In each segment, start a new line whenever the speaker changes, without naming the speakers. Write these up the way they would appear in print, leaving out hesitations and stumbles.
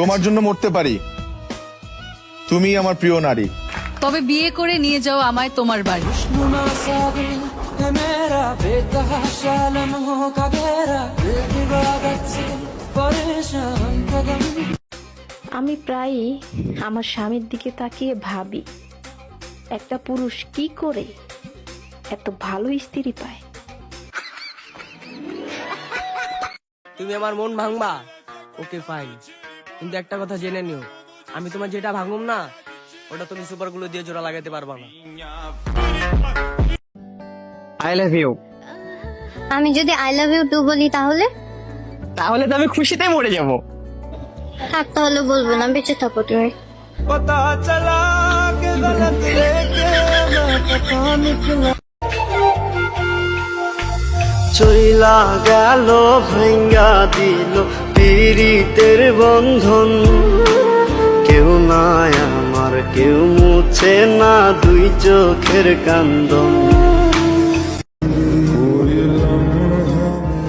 তোমার জন্য মরতে পারি, তুমি আমার প্রিয় নারী।
তবে বিয়ে করে নিয়ে যাও আমায় তোমার বাড়ি।
আমি প্রায়ই আমার স্বামীর দিকে তাকিয়ে ভাবি, একটা পুরুষ কি করে এত ভালো স্ত্রী পায়।
তুমি আমার মন ভাঙবা, ওকে ফাইন, কিন্তু একটা কথা জেনে নিও, আমি তোমার যেটা ভাঙুম না ওটা তুমি সুপার গুলো দিয়ে জোড়া লাগাতে পারবা না। I love you.
আমি যদি আই লাভ ইউ টু বলি তাহলে?
তাহলে তো আমি খুশিতে মরে যাব।
থাক, তাহলে বলবো না, বেঁচে থাকো তুমি।
চইলা গেল ভাঙ্গা দিল পীড়িতের বন্ধন, কেউ নাই আমার, কেউ মুছে না দুই চোখের কান্দন।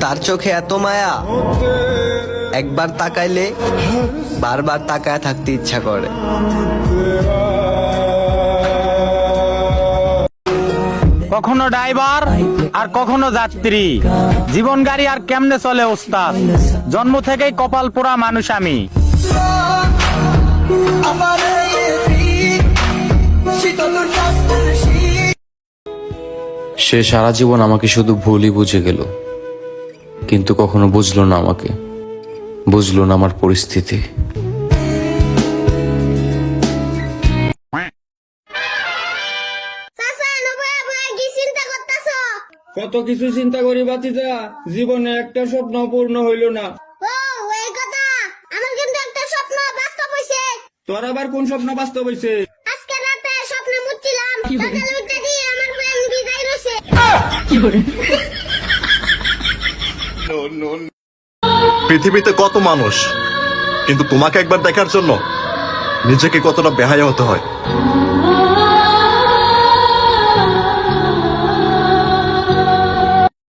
তার চোখে এত মায়া, একবার তাকাইলে বারবার তাকায় থাকতে ইচ্ছা করে।
কখনো ড্রাইভার আর কখনো যাত্রী, জীবন গাড়ি আর কেমনে চলে ওস্তাদ, জন্ম থেকেই কপাল পোড়া মানুষ আমি।
সে সারা জীবন আমাকে শুধু ভুলই বুঝে গেল, কিন্তু কখনো বুঝলো না আমাকে, বুঝলো না আমার পরিস্থিতি।
কত কিছু চিন্তা করি বাতিজা, জীবনে একটা স্বপ্ন পূর্ণ হইল না।
এই কথা, আমার কিন্তু একটা স্বপ্ন বাস্তব হইছে।
তোর আবার কোন স্বপ্ন বাস্তব হইছে?
আজকে রাতে স্বপ্নে মুচ্ছিলাম, সকালে উঠে দিয়ে আমার প্রেম বিদায় রইছে।
পৃথিবীতে কত মানুষ, কিন্তু তোমাকে একবার দেখার জন্য নিজেকে কতটা বেহায়া হতে হয়।